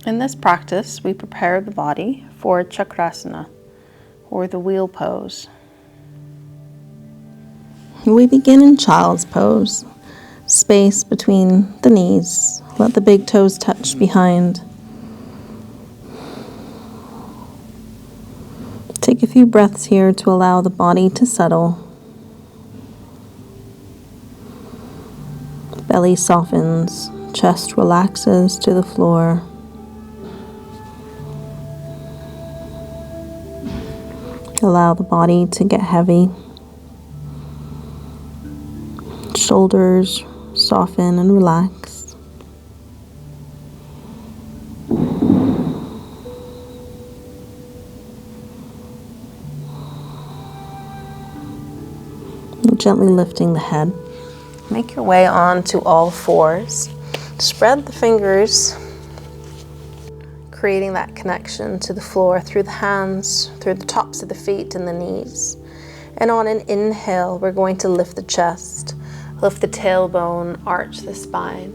In this practice, we prepare the body for Chakrasana, or the wheel pose. We begin in child's pose. Space between the knees. Let the big toes touch behind. Take a few breaths here to allow the body to settle. Belly softens, chest relaxes to the floor. Allow the body to get heavy. Shoulders soften and relax. Gently lifting the head. Make your way onto all fours. Spread the fingers, creating that connection to the floor through the hands, through the tops of the feet and the knees. And on an inhale, we're going to lift the chest, lift the tailbone, arch the spine.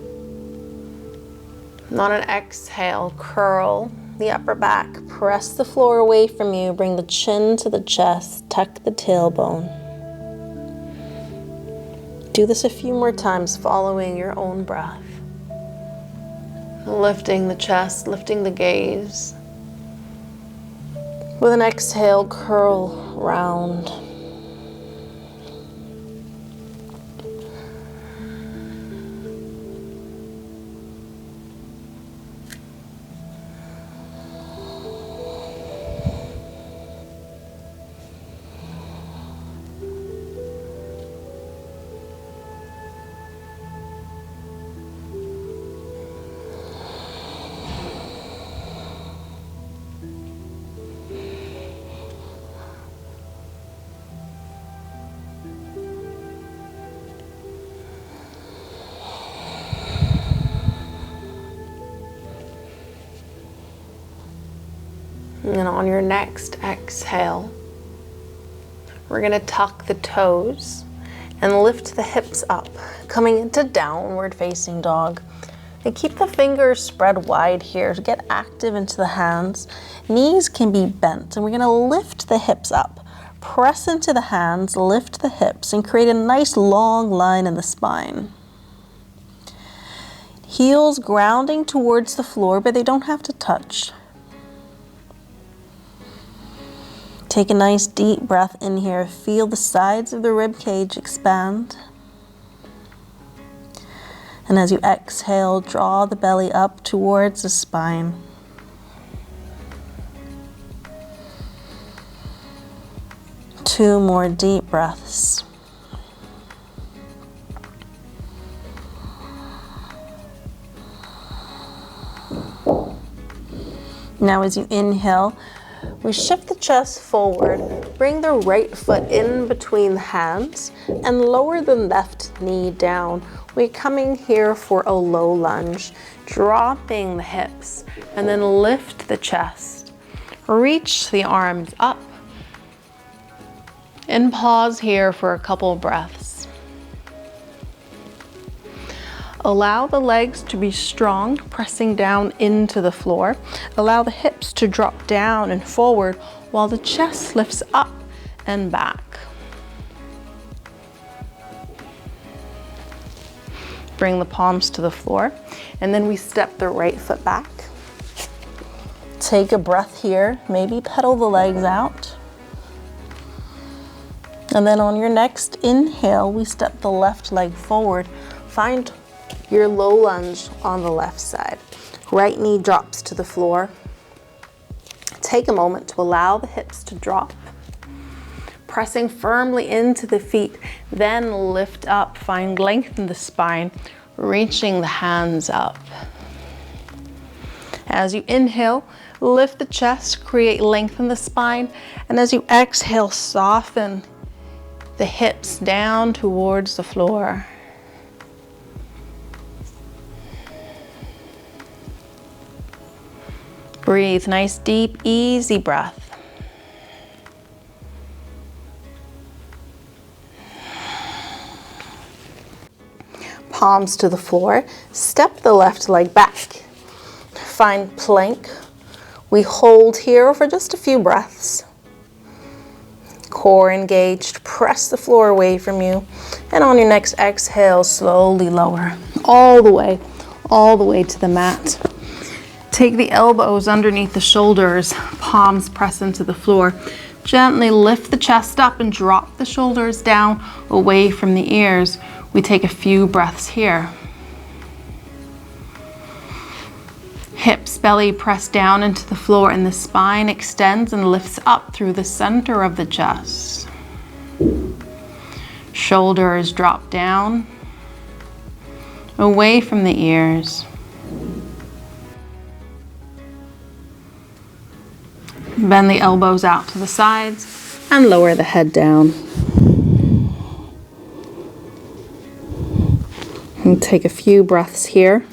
And on an exhale, curl the upper back, press the floor away from you, bring the chin to the chest, tuck the tailbone. Do this a few more times, following your own breath. Lifting the chest, lifting the gaze. With an exhale, curl round. And on your next exhale, we're going to tuck the toes and lift the hips up, coming into downward facing dog. And keep the fingers spread wide here to get active into the hands. Knees can be bent, and we're going to lift the hips up. Press into the hands, lift the hips, and create a nice long line in the spine. Heels grounding towards the floor, but they don't have to touch. Take a nice deep breath in here. Feel the sides of the rib cage expand. And as you exhale, draw the belly up towards the spine. Two more deep breaths. Now as you inhale, we shift the chest forward, bring the right foot in between the hands, and lower the left knee down. We're coming here for a low lunge, dropping the hips, and then lift the chest. Reach the arms up, and pause here for a couple breaths. Allow the legs to be strong, pressing down into the floor. Allow the hips to drop down and forward while the chest lifts up and back. Bring the palms to the floor, and then we step the right foot back. Take a breath here, maybe pedal the legs out. And then on your next inhale, we step the left leg forward. Find your low lunge on the left side. Right knee drops to the floor. Take a moment to allow the hips to drop. Pressing firmly into the feet, then lift up. Find length in the spine, reaching the hands up. As you inhale, lift the chest, create length in the spine, and as you exhale, soften the hips down towards the floor. Breathe, nice, deep, easy breath. Palms to the floor. Step the left leg back. find plank. We hold here for just a few breaths. Core engaged, press the floor away from you. And on your next exhale, slowly lower all the way to the mat. Take the elbows underneath the shoulders, palms press into the floor. Gently lift the chest up and drop the shoulders down away from the ears. We take a few breaths here. Hips, belly press down into the floor and the spine extends and lifts up through the center of the chest. Shoulders drop down, away from the ears. Bend the elbows out to the sides and lower the head down. And take a few breaths here.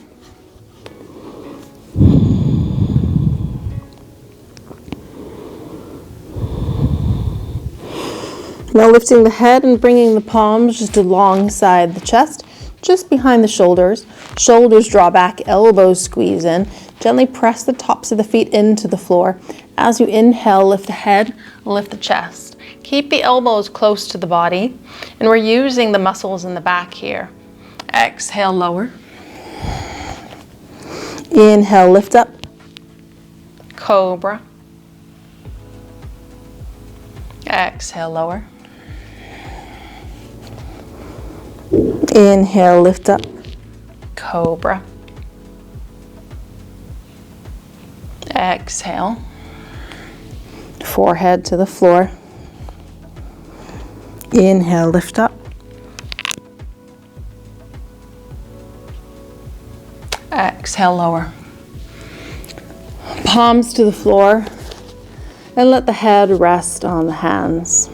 Now lifting the head and bringing the palms just alongside the chest, just behind the shoulders. Shoulders draw back, elbows squeeze in. Gently press the tops of the feet into the floor. As you inhale, lift the head, lift the chest. Keep the elbows close to the body, and we're using the muscles in the back here. Exhale, lower. Inhale, lift up. Cobra. Exhale, lower. Inhale, lift up. Cobra. Exhale. Forehead to the floor. Inhale, lift up. Exhale, lower. Palms to the floor and let the head rest on the hands.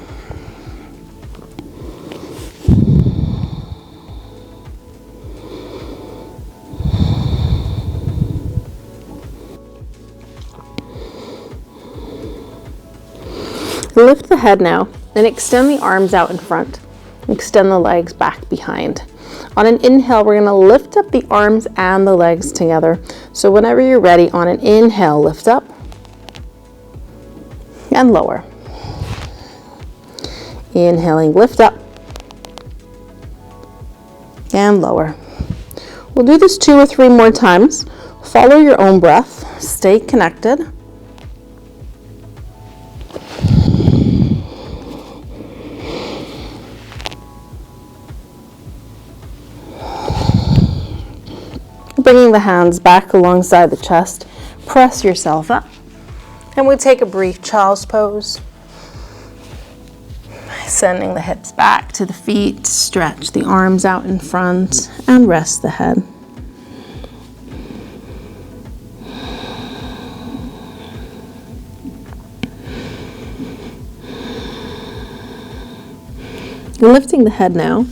Lift the head now and extend the arms out in front. Extend the legs back behind. On an inhale, we're going to lift up the arms and the legs together. So whenever you're ready, on an inhale, lift up and lower. Inhaling, lift up and lower. We'll do this 2 or 3 more times. Follow your own breath. Stay connected. Bringing the hands back alongside the chest, press yourself up. And we take a brief child's pose. Sending the hips back to the feet, stretch the arms out in front, and rest the head. Lifting the head now,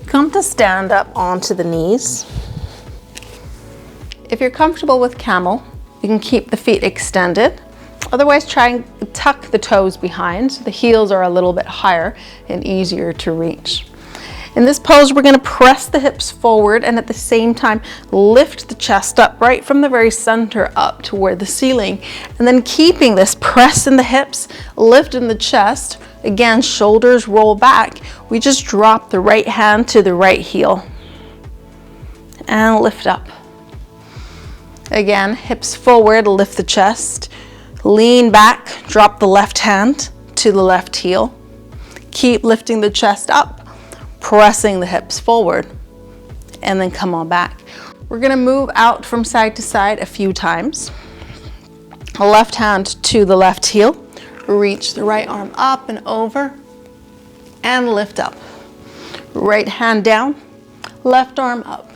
come to stand up onto the knees. If you're comfortable with camel, you can keep the feet extended. Otherwise, try and tuck the toes behind so the heels are a little bit higher and easier to reach. In this pose, we're going to press the hips forward and at the same time lift the chest up right from the very center up toward the ceiling. And then keeping this press in the hips, lift in the chest. Again, shoulders roll back. We just drop the right hand to the right heel and lift up. Again, hips forward, lift the chest, lean back, drop the left hand to the left heel. Keep lifting the chest up, pressing the hips forward, and then come on back. We're gonna move out from side to side a few times. Left hand to the left heel, reach the right arm up and over, and lift up. Right hand down, left arm up.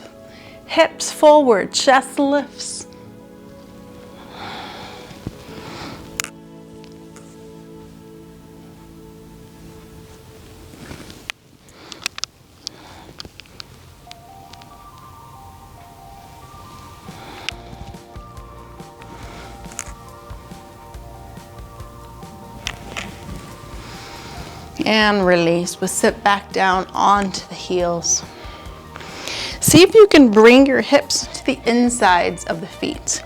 Hips forward, chest lifts. And release. We'll sit back down onto the heels. See if you can bring your hips to the insides of the feet.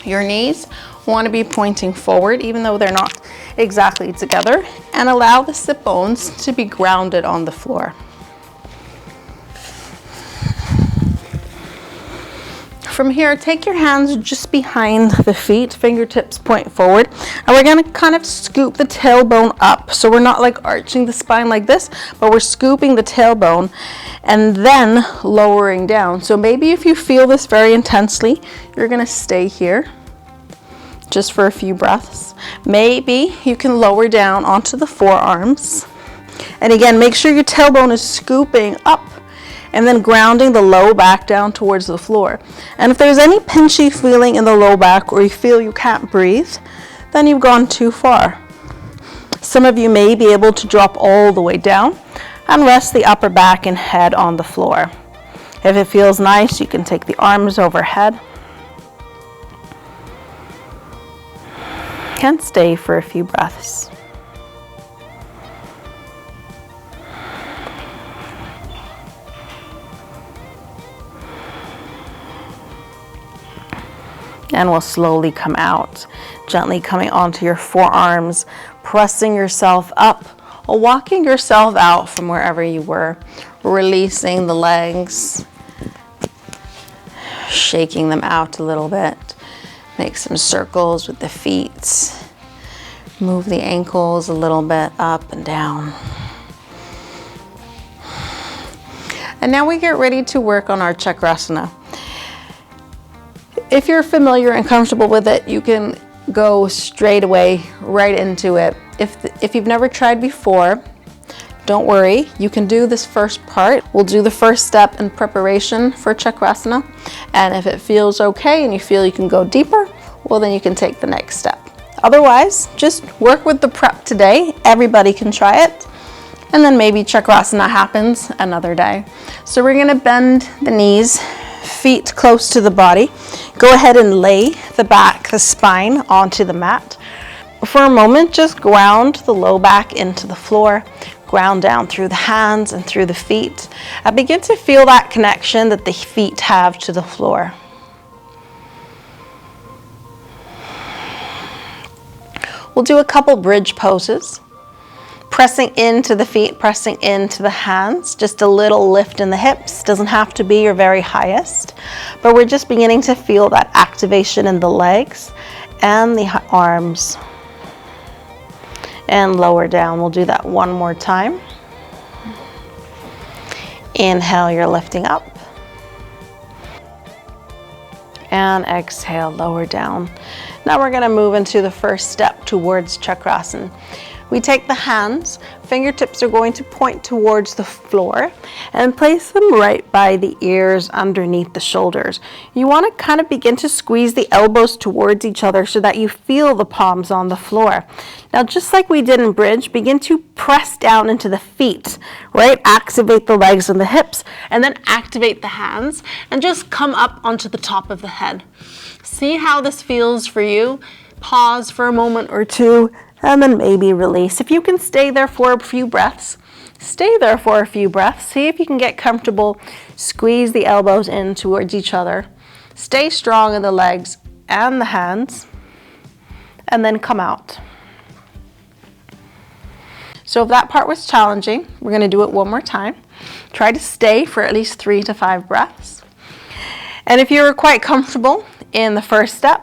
Your knees want to be pointing forward, even though they're not exactly together, and allow the sit bones to be grounded on the floor. From here, take your hands just behind the feet, fingertips point forward, and we're going to kind of scoop the tailbone up. So we're not like arching the spine like this, but we're scooping the tailbone and then lowering down. So maybe if you feel this very intensely, you're going to stay here just for a few breaths. Maybe you can lower down onto the forearms. And again, make sure your tailbone is scooping up and then grounding the low back down towards the floor. And if there's any pinchy feeling in the low back, or you feel you can't breathe, then you've gone too far. Some of you may be able to drop all the way down and rest the upper back and head on the floor. If it feels nice, you can take the arms overhead and stay for a few breaths. And we'll slowly come out, gently coming onto your forearms, pressing yourself up or walking yourself out from wherever you were, releasing the legs, shaking them out a little bit. Make some circles with the feet. Move the ankles a little bit up and down. And now we get ready to work on our Chakrasana. If you're familiar and comfortable with it, you can go straight away right into it. If you've never tried before, don't worry, you can do this first part. We'll do the first step in preparation for Chakrasana, and if it feels okay and you feel you can go deeper, well then you can take the next step. Otherwise, just work with the prep today. Everybody can try it, and then maybe Chakrasana happens another day. So we're gonna bend the knees, feet close to the body. Go ahead and lay the spine onto the mat. For a moment, just ground the low back into the floor. Ground down through the hands and through the feet. And begin to feel that connection that the feet have to the floor. We'll do a couple bridge poses. Pressing into the feet, pressing into the hands, just a little lift in the hips. Doesn't have to be your very highest, but we're just beginning to feel that activation in the legs and the arms. And lower down. We'll do that one more time. Inhale, you're lifting up. And exhale, lower down. Now we're going to move into the first step towards Chakrasana. We take the hands, fingertips are going to point towards the floor, and place them right by the ears underneath the shoulders. You want to kind of begin to squeeze the elbows towards each other so that you feel the palms on the floor. Now, just like we did in bridge, begin to press down into the feet, right? Activate the legs and the hips, and then activate the hands, and just come up onto the top of the head. See how this feels for you. Pause for a moment or two, and then maybe release. If you can stay there for a few breaths, stay there for a few breaths. See if you can get comfortable. Squeeze the elbows in towards each other. Stay strong in the legs and the hands, and then come out. So if that part was challenging, we're going to do it one more time. Try to stay for at least 3 to 5 breaths. And if you're quite comfortable in the first step,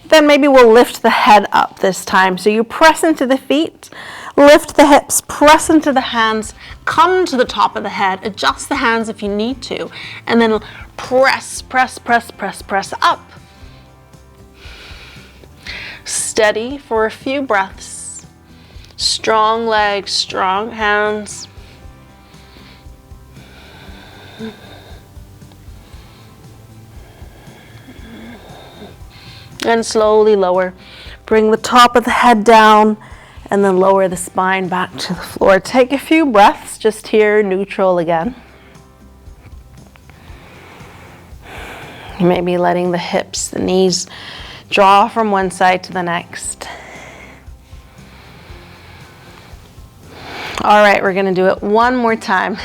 then maybe we'll lift the head up this time. So you press into the feet, lift the hips, press into the hands, come to the top of the head, adjust the hands if you need to, and then press, press, press, press, press up. Steady for a few breaths. Strong legs, strong hands. And slowly lower. Bring the top of the head down and then lower the spine back to the floor. Take a few breaths just here, neutral again. Maybe letting the hips, the knees draw from one side to the next. All right, we're gonna do it one more time.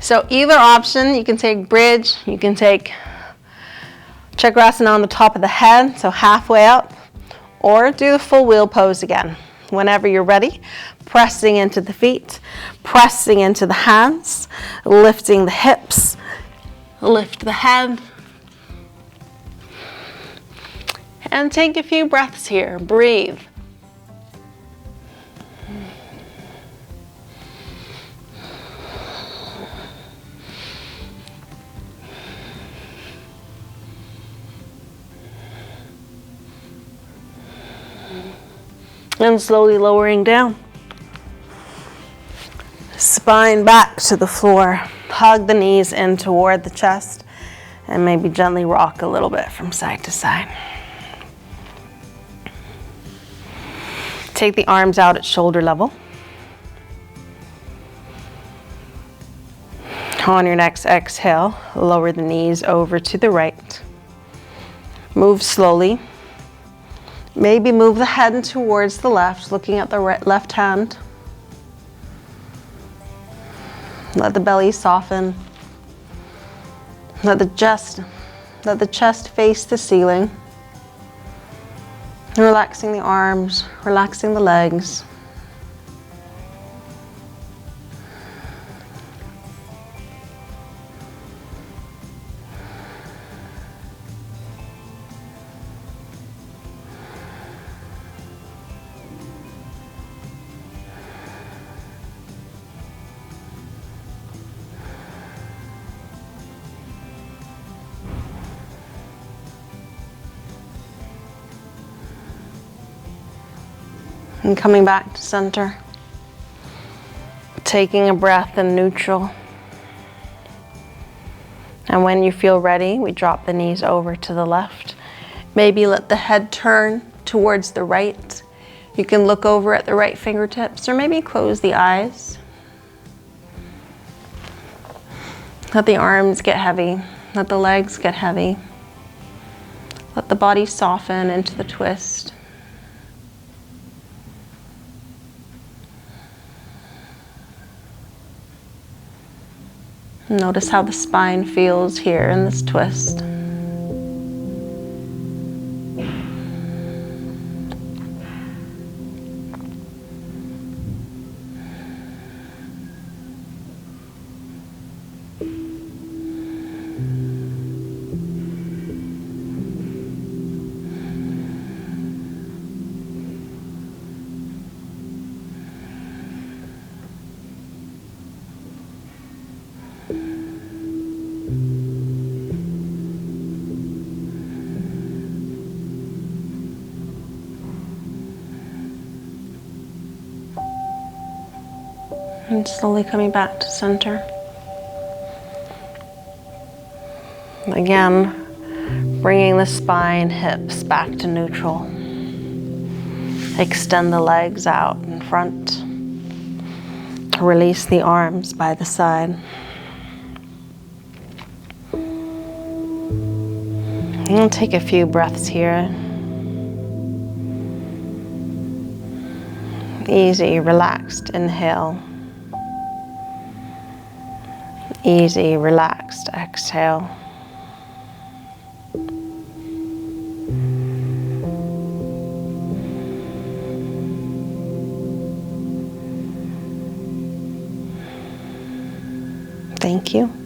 So either option, you can take bridge, you can take Chakrasana on the top of the head, so halfway up, or do the full wheel pose again. Whenever you're ready, pressing into the feet, pressing into the hands, lifting the hips, lift the head. And take a few breaths here. Breathe. And slowly lowering down. Spine back to the floor. Hug the knees in toward the chest and maybe gently rock a little bit from side to side. Take the arms out at shoulder level. On your next exhale, lower the knees over to the right. Move slowly. Maybe move the head towards the left, looking at the left hand. Let the belly soften. Let the chest face the ceiling. Relaxing the arms, relaxing the legs. And coming back to center. Taking a breath in neutral. And when you feel ready, we drop the knees over to the left. Maybe let the head turn towards the right. You can look over at the right fingertips or maybe close the eyes. Let the arms get heavy. Let the legs get heavy. Let the body soften into the twist. Notice how the spine feels here in this twist. And slowly coming back to center. Again, bringing the spine, hips back to neutral. Extend the legs out in front. Release the arms by the side. And take a few breaths here. Easy, relaxed inhale. Easy, relaxed exhale. Thank you.